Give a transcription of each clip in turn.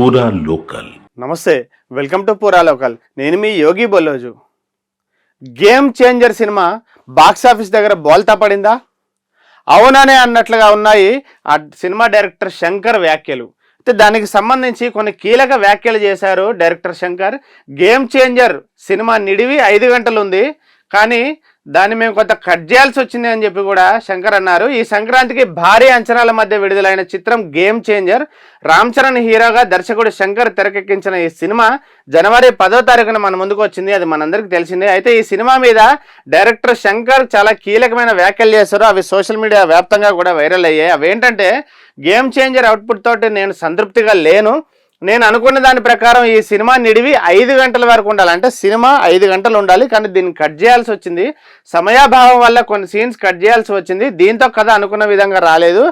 పూరా లోకల్. నమస్తే, welcome to పూరా లోకల్. నేను మీ యోగి బొల్లోజు. గేమ్ చేంజర్ సినిమా బాక్సాఫీస్ దగ్గర బోల్తా పడిందా? అవుననే అన్నట్లుగా ఉన్నాయి ఆ సినిమా డైరెక్టర్ శంకర్ వ్యాఖ్యలు. అయితే దానికి సంబంధించి కొన్ని కీలక వ్యాఖ్యలు చేశారు director Shankar. Game changer cinema నిడివి 5 గంటలు ఉంది, కానీ దాన్ని మేము కొంత కట్ చేయాల్సి వచ్చింది అని చెప్పి కూడా శంకర్ అన్నారు. ఈ సంక్రాంతికి భారీ అంచనాల మధ్య విడుదలైన చిత్రం గేమ్ చేంజర్. రామ్ చరణ్ హీరోగా దర్శకుడు శంకర్ తెరకెక్కించిన ఈ సినిమా జనవరి 10వ తారీఖున మన ముందుకు వచ్చింది. అది మనందరికీ తెలిసిందే. అయితే ఈ సినిమా మీద డైరెక్టర్ శంకర్ చాలా కీలకమైన వ్యాఖ్యలు చేశారు. అవి సోషల్ మీడియా వ్యాప్తంగా కూడా వైరల్ అయ్యాయి. అవేంటంటే, గేమ్ చేంజర్ అవుట్పుట్ తోటి నేను సంతృప్తిగా లేను. నేను అనుకున్న దాని ప్రకారం ఈ సినిమా నిడివి 5 గంటల వరకు ఉండాలి. అంటే సినిమా 5 గంటలు ఉండాలి, కానీ దీన్ని కట్ చేయాల్సి వచ్చింది. సమయాభావం వల్ల కొన్ని సీన్స్ కట్ చేయాల్సి వచ్చింది. దీంతో కథ అనుకున్న విధంగా రాలేదు.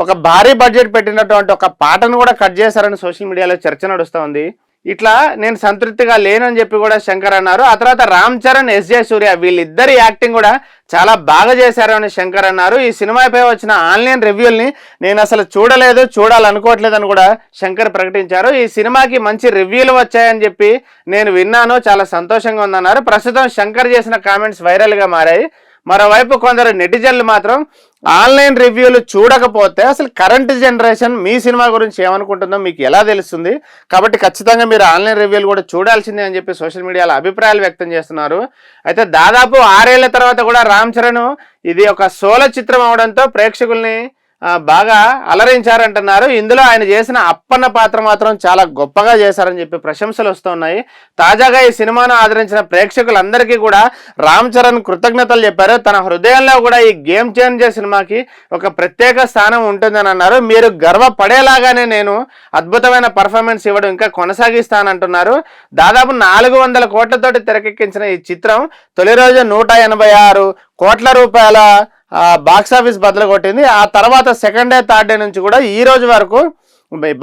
ఒక భారీ బడ్జెట్ పెట్టినటువంటి ఒక పాటను కూడా కట్ చేశారని సోషల్ మీడియాలో చర్చ నడుస్తూ ఉంది. ఇట్లా నేను సంతృప్తిగా లేనని చెప్పి కూడా శంకర్ అన్నారు. ఆ తర్వాత రామ్ చరణ్, ఎస్జే సూర్య వీళ్ళిద్దరి యాక్టింగ్ కూడా చాలా బాగా చేశారు అని శంకర్ అన్నారు. ఈ సినిమాపై వచ్చిన ఆన్లైన్ రివ్యూల్ని నేను అసలు చూడలేదు, చూడాలనుకోవట్లేదని కూడా శంకర్ ప్రకటించారు. ఈ సినిమాకి మంచి రివ్యూలు వచ్చాయని చెప్పి నేను విన్నాను, చాలా సంతోషంగా ఉందన్నారు. ప్రస్తుతం శంకర్ చేసిన కామెంట్స్ వైరల్గా మారాయి. మరోవైపు కొందరు నెటిజన్లు మాత్రం ఆన్లైన్ రివ్యూలు చూడకపోతే అసలు కరెంట్ జనరేషన్ మీ సినిమా గురించి ఏమనుకుంటుందో మీకు ఎలా తెలుస్తుంది? కాబట్టి ఖచ్చితంగా మీరు ఆన్లైన్ రివ్యూలు కూడా చూడాల్సిందే అని చెప్పి సోషల్ మీడియాలో అభిప్రాయాలు వ్యక్తం చేస్తున్నారు. అయితే దాదాపు 6 ఏళ్ల తర్వాత కూడా రామ్ చరణ్ ఇది ఒక సోలో చిత్రం అవడంతో ప్రేక్షకుల్ని బాగా అలరించారంటున్నారు. ఇందులో ఆయన చేసిన అప్పన్న పాత్ర మాత్రం చాలా గొప్పగా చేశారని చెప్పి ప్రశంసలు వస్తున్నాయి. తాజాగా ఈ సినిమాను ఆదరించిన ప్రేక్షకులందరికీ కూడా రామ్ చరణ్ కృతజ్ఞతలు చెప్పారు. తన హృదయంలో కూడా ఈ గేమ్ చేంజర్ సినిమాకి ఒక ప్రత్యేక స్థానం ఉంటుందని అన్నారు. మీరు గర్వపడేలాగానే నేను అద్భుతమైన పర్ఫార్మెన్స్ ఇవ్వడం ఇంకా కొనసాగిస్తానంటున్నారు. దాదాపు 400 కోట్లతోటి తెరకెక్కించిన ఈ చిత్రం తొలి రోజు 186 కోట్ల రూపాయల బాక్సాఫీస్ బదులు కొట్టింది. ఆ తర్వాత సెకండ్ డే, థర్డ్ డే నుంచి కూడా ఈ రోజు వరకు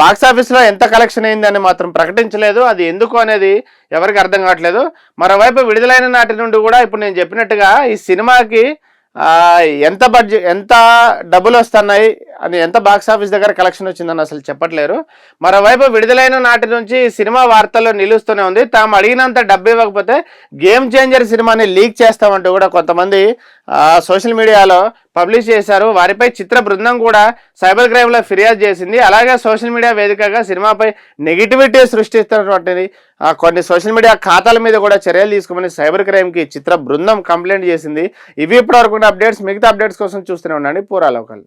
బాక్సాఫీస్లో ఎంత కలెక్షన్ అయిందని మాత్రం ప్రకటించలేదు. అది ఎందుకు అనేది ఎవరికి అర్థం కావట్లేదు. మరోవైపు విడుదలైన నాటి నుండి కూడా ఇప్పుడు నేను చెప్పినట్టుగా ఈ సినిమాకి ఎంత డబ్బులు వస్తున్నాయి అని, ఎంత బాక్సాఫీస్ దగ్గర కలెక్షన్ వచ్చిందని అసలు చెప్పట్లేరు. మరోవైపు విడుదలైన నాటి నుంచి సినిమా వార్తల్లో నిలుస్తూనే ఉంది. తాము అడిగినంత డబ్బు ఇవ్వకపోతే గేమ్ చేంజర్ సినిమాని లీక్ చేస్తామంటూ కూడా కొంతమంది సోషల్ మీడియాలో పబ్లిష్ చేశారు. వారిపై చిత్ర బృందం కూడా సైబర్ క్రైమ్లో ఫిర్యాదు చేసింది. అలాగే సోషల్ మీడియా వేదికగా సినిమాపై నెగిటివిటీ సృష్టిస్తున్నటువంటిది కొన్ని సోషల్ మీడియా ఖాతాల మీద కూడా చర్యలు తీసుకోమని సైబర్ క్రైమ్కి చిత్ర బృందం కంప్లైంట్ చేసింది. ఇవి ఇప్పటివరకు అప్డేట్స్. మిగతా అప్డేట్స్ కోసం చూస్తూనే ఉండండి పూరా లోకల్.